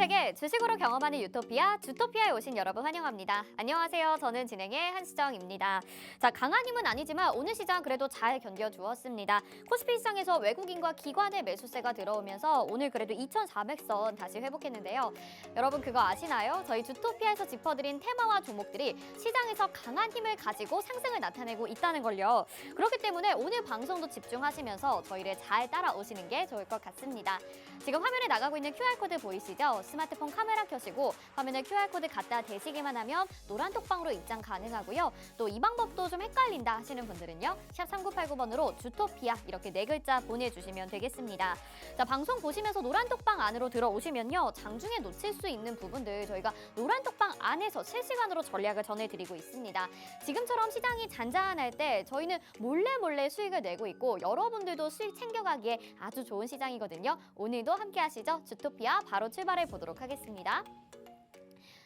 세계 주식으로 경험하는 유토피아, 주토피아에 오신 여러분 환영합니다. 안녕하세요. 저는 진행의 한시정입니다. 자, 강한 힘은 아니지만 오늘 시장 그래도 잘 견뎌주었습니다. 코스피 시장에서 외국인과 기관의 매수세가 들어오면서 오늘 그래도 2,400선 다시 회복했는데요. 여러분 그거 아시나요? 저희 주토피아에서 짚어드린 테마와 종목들이 시장에서 강한 힘을 가지고 상승을 나타내고 있다는 걸요. 그렇기 때문에 오늘 방송도 집중하시면서 저희를 잘 따라오시는 게 좋을 것 같습니다. 지금 화면에 나가고 있는 QR코드 보이시죠? 스마트폰 카메라 켜시고 화면에 QR코드 갖다 대시기만 하면 노란 톡방으로 입장 가능하고요. 또 이 방법도 좀 헷갈린다 하시는 분들은요. 샵 3989번으로 주토피아 이렇게 4글자 보내주시면 되겠습니다. 자, 방송 보시면서 노란 톡방 안으로 들어오시면요. 장중에 놓칠 수 있는 부분들 저희가 노란 톡방 안에서 실시간으로 전략을 전해드리고 있습니다. 지금처럼 시장이 잔잔할 때 저희는 몰래 수익을 내고 있고 여러분들도 수익 챙겨가기에 아주 좋은 시장이거든요. 오늘도 함께 하시죠. 주토피아 바로 출발해 보도록 하겠습니다.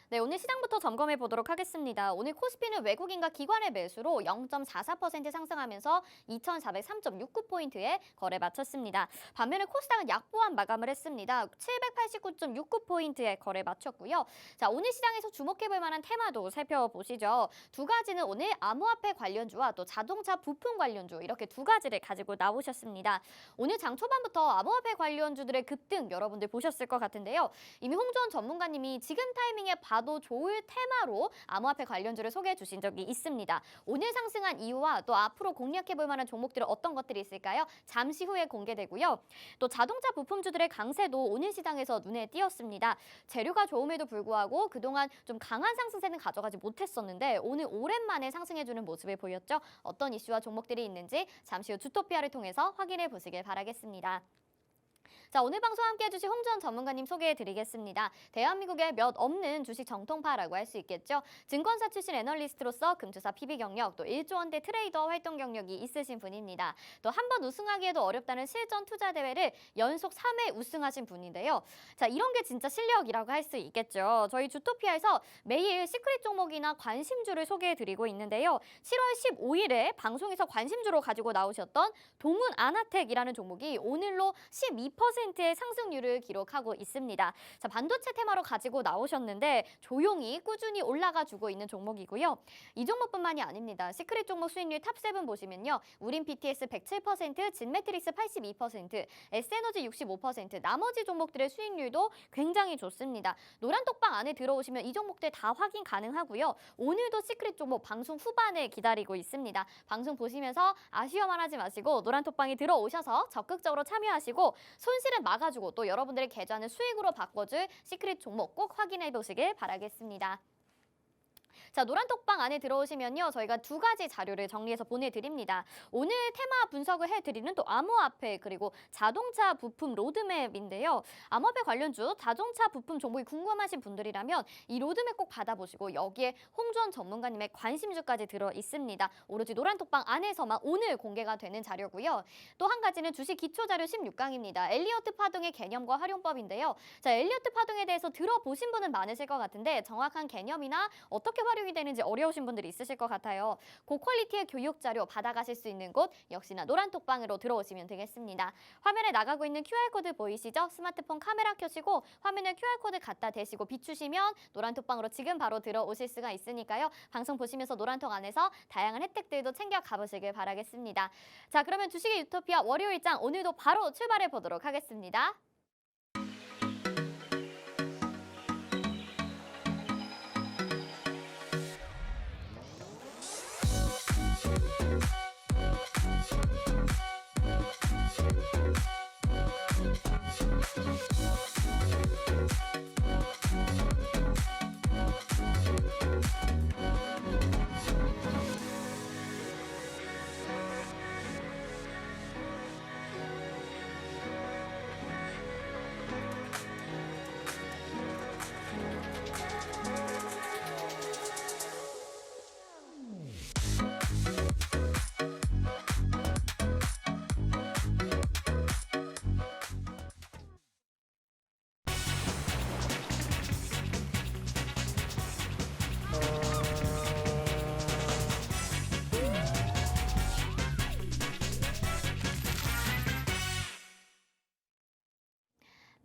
네, 오늘 시장부터 점검해 보도록 하겠습니다. 오늘 코스피는 외국인과 기관의 매수로 0.44% 상승하면서 2,403.69포인트에 거래 마쳤습니다. 반면에 코스닥은 약보합 마감을 했습니다. 789.69포인트에 거래 마쳤고요. 자, 오늘 시장에서 주목해 볼 만한 테마도 살펴보시죠. 두 가지는 오늘 암호화폐 관련주와 또 자동차 부품 관련주 이렇게 두 가지를 가지고 나오셨습니다. 오늘 장 초반부터 암호화폐 관련주들의 급등 여러분들 보셨을 것 같은데요. 이미 홍주원 전문가님이 지금 타이밍에 봐도 좋을 테마로 암호화폐 관련주를 소개해 주신 적이 있습니다. 오늘 상승한 이유와 또 앞으로 공략해 볼 만한 종목들은 어떤 것들이 있을까요? 잠시 후에 공개되고요. 또 자동차 부품주들의 강세도 오늘 시장에서 눈에 띄었습니다. 재료가 좋음에도 불구하고 그동안 좀 강한 상승세는 가져가지 못했었는데 오늘 오랜만에 상승해주는 모습을 보였죠. 어떤 이슈와 종목들이 있는지 잠시 후 주토피아를 통해서 확인해 보시길 바라겠습니다. 자, 오늘 방송 함께 해주실 홍주원 전문가님 소개해드리겠습니다. 대한민국에 몇 없는 주식 정통파라고 할 수 있겠죠. 증권사 출신 애널리스트로서 금투사 PB 경력, 또 1조 원대 트레이더 활동 경력이 있으신 분입니다. 또 한 번 우승하기에도 어렵다는 실전 투자 대회를 연속 3회 우승하신 분인데요. 자, 이런 게 진짜 실력이라고 할 수 있겠죠. 저희 주토피아에서 매일 시크릿 종목이나 관심주를 소개해드리고 있는데요. 7월 15일에 방송에서 관심주로 가지고 나오셨던 동훈 아나텍이라는 종목이 오늘로 12%의 상승률을 기록하고 있습니다. 자, 반도체 테마로 가지고 나오셨는데 조용히 꾸준히 올라가주고 있는 종목이고요. 이 종목뿐만이 아닙니다. 시크릿 종목 수익률 탑7 보시면요. 우린 BTS 107%, 진매트릭스 82%, S에너지 65%, 나머지 종목들의 수익률도 굉장히 좋습니다. 노란 톡방 안에 들어오시면 이 종목들 다 확인 가능하고요. 오늘도 시크릿 종목 방송 후반에 기다리고 있습니다. 방송 보시면서 아쉬워만 하지 마시고 노란 톡방에 들어오셔서 적극적으로 참여하시고 손실은 막아주고 또 여러분들의 계좌는 수익으로 바꿔줄 시크릿 종목 꼭 확인해 보시길 바라겠습니다. 자, 노란 톡방 안에 들어오시면요. 저희가 두 가지 자료를 정리해서 보내드립니다. 오늘 테마 분석을 해드리는 또 암호화폐 그리고 자동차 부품 로드맵인데요. 암호화폐 관련주, 자동차 부품 종목이 궁금하신 분들이라면 이 로드맵 꼭 받아보시고 여기에 홍주원 전문가님의 관심주까지 들어 있습니다. 오로지 노란 톡방 안에서만 오늘 공개가 되는 자료고요. 또 한 가지는 주식 기초자료 16강입니다. 엘리어트 파동의 개념과 활용법인데요. 자, 엘리어트 파동에 대해서 들어보신 분은 많으실 것 같은데 정확한 개념이나 어떻게 활용이 되는지 어려우신 분들이 있으실 것 같아요. 고퀄리티의 교육 자료 받아가실 수 있는 곳 역시나 노란 톡방으로 들어오시면 되겠습니다. 화면에 나가고 있는 QR코드 보이시죠? 스마트폰 카메라 켜시고 화면에 QR코드 갖다 대시고 비추시면 노란 톡방으로 지금 바로 들어오실 수가 있으니까요. 방송 보시면서 노란 톡 안에서 다양한 혜택들도 챙겨 가보시길 바라겠습니다. 자, 그러면 주식의 유토피아 월요일장 오늘도 바로 출발해 보도록 하겠습니다.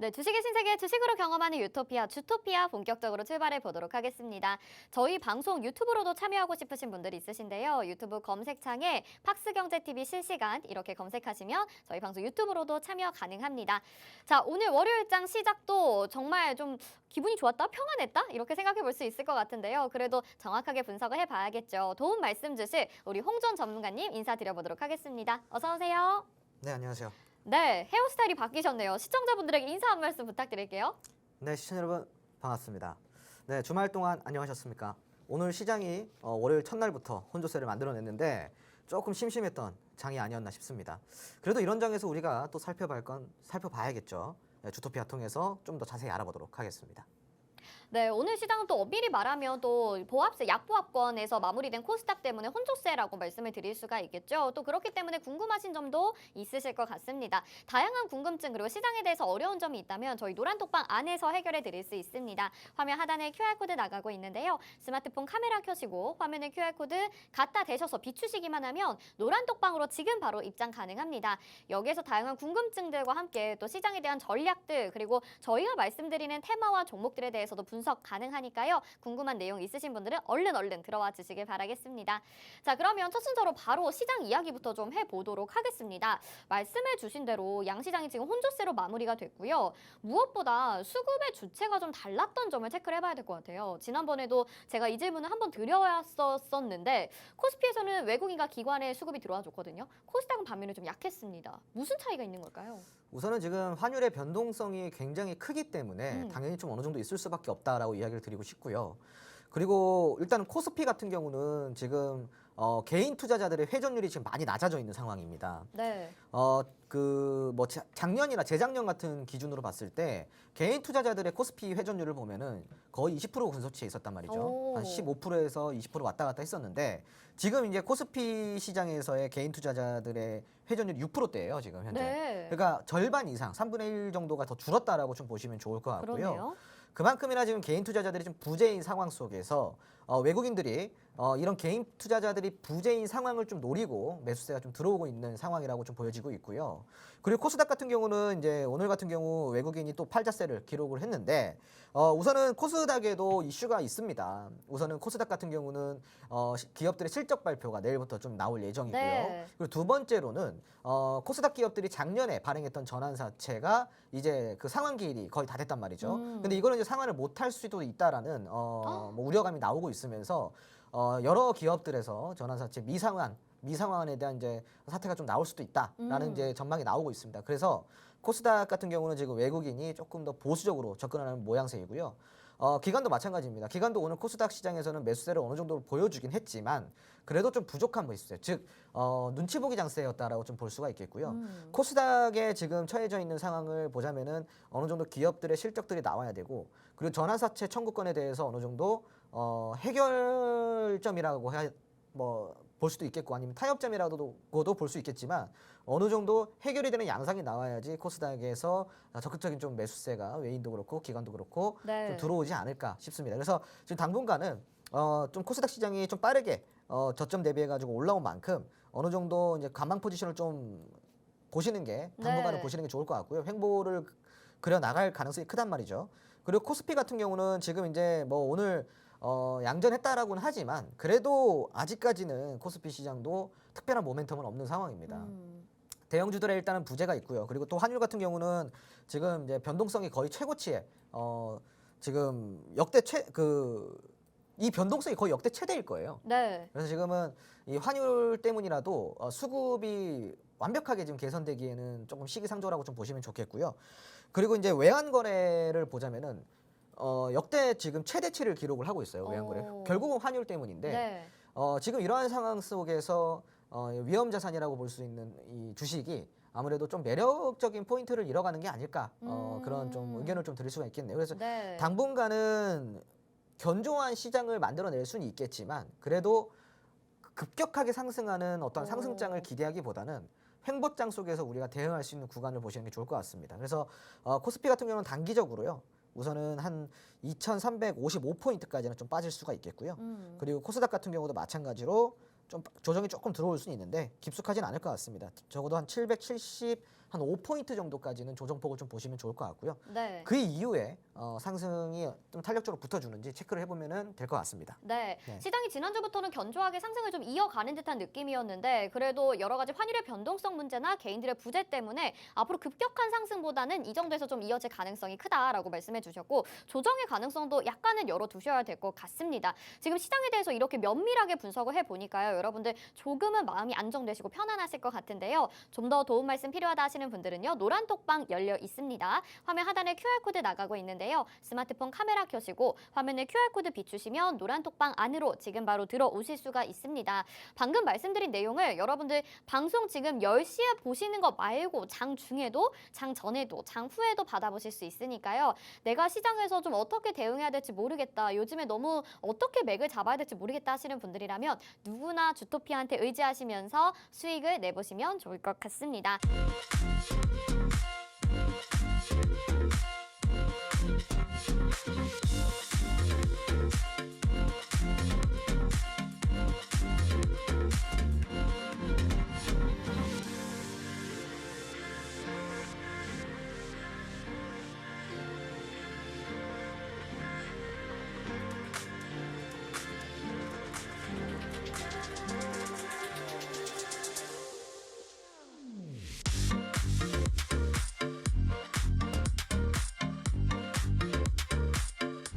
네, 주식의 신세계 주식으로 경험하는 유토피아 주토피아 본격적으로 출발해 보도록 하겠습니다. 저희 방송 유튜브로도 참여하고 싶으신 분들이 있으신데요. 유튜브 검색창에 팍스경제TV 실시간 이렇게 검색하시면 저희 방송 유튜브로도 참여 가능합니다. 자, 오늘 월요일장 시작도 정말 좀 기분이 좋았다, 평안했다 이렇게 생각해 볼 수 있을 것 같은데요. 그래도 정확하게 분석을 해봐야겠죠. 도움 말씀 주실 우리 홍전 전문가님 인사드려보도록 하겠습니다. 어서 오세요. 네, 안녕하세요. 네, 헤어스타일이 바뀌셨네요. 시청자분들에게 인사 한 말씀 부탁드릴게요. 네, 시청자 여러분 반갑습니다. 네, 주말 동안 안녕하셨습니까? 오늘 시장이 월요일 첫날부터 혼조세를 만들어냈는데 조금 심심했던 장이 아니었나 싶습니다. 그래도 이런 장에서 우리가 또 살펴봐야겠죠. 네, 주토피아 통해서 좀 더 자세히 알아보도록 하겠습니다. 네, 오늘 시장은 또 엄밀히 말하면 또 보합세, 약보합권에서 마무리된 코스닥 때문에 혼조세라고 말씀을 드릴 수가 있겠죠. 또 그렇기 때문에 궁금하신 점도 있으실 것 같습니다. 다양한 궁금증 그리고 시장에 대해서 어려운 점이 있다면 저희 노란톡방 안에서 해결해 드릴 수 있습니다. 화면 하단에 QR코드 나가고 있는데요. 스마트폰 카메라 켜시고 화면에 QR코드 갖다 대셔서 비추시기만 하면 노란톡방으로 지금 바로 입장 가능합니다. 여기에서 다양한 궁금증들과 함께 또 시장에 대한 전략들 그리고 저희가 말씀드리는 테마와 종목들에 대해서도 분석 가능하니까요. 궁금한 내용 있으신 분들은 얼른 들어와 주시길 바라겠습니다. 자, 그러면 첫 순서로 바로 시장 이야기부터 좀 해보도록 하겠습니다. 말씀해 주신 대로 양시장이 지금 혼조세로 마무리가 됐고요. 무엇보다 수급의 주체가 좀 달랐던 점을 체크를 해봐야 될 것 같아요. 지난번에도 제가 이 질문을 한번 드렸었는데 코스피에서는 외국인과 기관의 수급이 들어와 줬거든요. 코스닥은 반면에 좀 약했습니다. 무슨 차이가 있는 걸까요? 우선은 지금 환율의 변동성이 굉장히 크기 때문에 당연히 좀 어느 정도 있을 수밖에 없다라고 이야기를 드리고 싶고요. 그리고 일단 코스피 같은 경우는 지금 개인 투자자들의 회전율이 지금 많이 낮아져 있는 상황입니다. 네. 작년이나 재작년 같은 기준으로 봤을 때 개인 투자자들의 코스피 회전율을 보면은 거의 20% 근소치에 있었단 말이죠. 한 15%에서 20% 왔다 갔다 했었는데 지금 이제 코스피 시장에서의 개인 투자자들의 회전율이 6%대예요, 지금 현재. 네. 그러니까 절반 이상, 3분의 1 정도가 더 줄었다라고 좀 보시면 좋을 것 같고요. 그러네요. 그만큼이나 지금 개인 투자자들이 좀 부재인 상황 속에서 외국인들이 이런 개인 투자자들이 부재인 상황을 좀 노리고 매수세가 좀 들어오고 있는 상황이라고 좀 보여지고 있고요. 그리고 코스닥 같은 경우는 이제 오늘 같은 경우 외국인이 또 팔자세를 기록을 했는데 우선은 코스닥에도 이슈가 있습니다. 우선은 코스닥 같은 경우는 기업들의 실적 발표가 내일부터 좀 나올 예정이고요. 네. 그리고 두 번째로는 코스닥 기업들이 작년에 발행했던 전환사채가 이제 그 상환 기일이 거의 다 됐단 말이죠. 근데 이거는 이제 상환을 못할 수도 있다라는 뭐 우려감이 나오고 있으면서 여러 기업들에서 전환사채 미상환에 대한 이제 사태가 좀 나올 수도 있다라는 이제 전망이 나오고 있습니다. 그래서 코스닥 같은 경우는 지금 외국인이 조금 더 보수적으로 접근하는 모양새이고요. 기관도 마찬가지입니다. 기관도 오늘 코스닥 시장에서는 매수세를 어느 정도 보여주긴 했지만 그래도 좀 부족한 매수세, 즉 눈치 보기 장세였다라고 좀 볼 수가 있겠고요. 코스닥에 지금 처해져 있는 상황을 보자면은 어느 정도 기업들의 실적들이 나와야 되고 그리고 전환사채 청구권에 대해서 어느 정도 해결점이라고 볼 수도 있겠고 아니면 타협점이라고도 볼 수 있겠지만 어느 정도 해결이 되는 양상이 나와야지 코스닥에서 적극적인 좀 매수세가 외인도 그렇고 기관도 그렇고 네. 좀 들어오지 않을까 싶습니다. 그래서 지금 당분간은 좀 코스닥 시장이 좀 빠르게 저점 대비해 가지고 올라온 만큼 어느 정도 이제 관망 포지션을 좀 보시는 게 당분간은 네. 보시는 게 좋을 것 같고요. 횡보를 그려 나갈 가능성이 크단 말이죠. 그리고 코스피 같은 경우는 지금 이제 뭐 오늘 양전했다라고는 하지만 그래도 아직까지는 코스피 시장도 특별한 모멘텀은 없는 상황입니다. 대형주들에 일단은 부재가 있고요. 그리고 또 환율 같은 경우는 지금 이제 변동성이 거의 최고치에 지금 이 변동성이 거의 역대 최대일 거예요. 네. 그래서 지금은 이 환율 때문이라도 수급이 완벽하게 지금 개선되기에는 조금 시기상조라고 좀 보시면 좋겠고요. 그리고 이제 외환 거래를 보자면은 역대 지금 최대치를 기록을 하고 있어요. 외환 거래. 결국은 환율 때문인데 네. 지금 이러한 상황 속에서 위험 자산이라고 볼 수 있는 이 주식이 아무래도 좀 매력적인 포인트를 잃어가는 게 아닐까 그런 좀 의견을 좀 드릴 수가 있겠네요. 그래서 네. 당분간은 견조한 시장을 만들어낼 수는 있겠지만 그래도 급격하게 상승하는 어떤 상승장을 기대하기보다는 횡보장 속에서 우리가 대응할 수 있는 구간을 보시는 게 좋을 것 같습니다. 그래서 코스피 같은 경우는 단기적으로요. 우선은 한 2,355포인트까지는 좀 빠질 수가 있겠고요. 그리고 코스닥 같은 경우도 마찬가지로 좀 조정이 조금 들어올 수는 있는데 깊숙하진 않을 것 같습니다. 적어도 한 770 한 5포인트 정도까지는 조정폭을 좀 보시면 좋을 것 같고요. 네. 그 이후에 상승이 좀 탄력적으로 붙어주는지 체크를 해보면 될 것 같습니다. 네. 네. 시장이 지난주부터는 견조하게 상승을 좀 이어가는 듯한 느낌이었는데 그래도 여러 가지 환율의 변동성 문제나 개인들의 부재 때문에 앞으로 급격한 상승보다는 이 정도에서 좀 이어질 가능성이 크다라고 말씀해 주셨고 조정의 가능성도 약간은 열어두셔야 될 것 같습니다. 지금 시장에 대해서 이렇게 면밀하게 분석을 해보니까요. 여러분들 조금은 마음이 안정되시고 편안하실 것 같은데요. 좀 더 도움 말씀 필요하다 하시는 분들은요. 노란 톡방 열려 있습니다. 화면 하단에 QR코드 나가고 있는데요. 스마트폰 카메라 켜시고 화면에 QR코드 비추시면 노란 톡방 안으로 지금 바로 들어오실 수가 있습니다. 방금 말씀드린 내용을 여러분들 방송 지금 10시에 보시는 거 말고 장 중에도, 장 전에도, 장 후에도 받아보실 수 있으니까요. 내가 시장에서 좀 어떻게 대응해야 될지 모르겠다. 요즘에 너무 어떻게 맥을 잡아야 될지 모르겠다 하시는 분들이라면 누구나 주토피아한테 의지하시면서 수익을 내보시면 좋을 것 같습니다.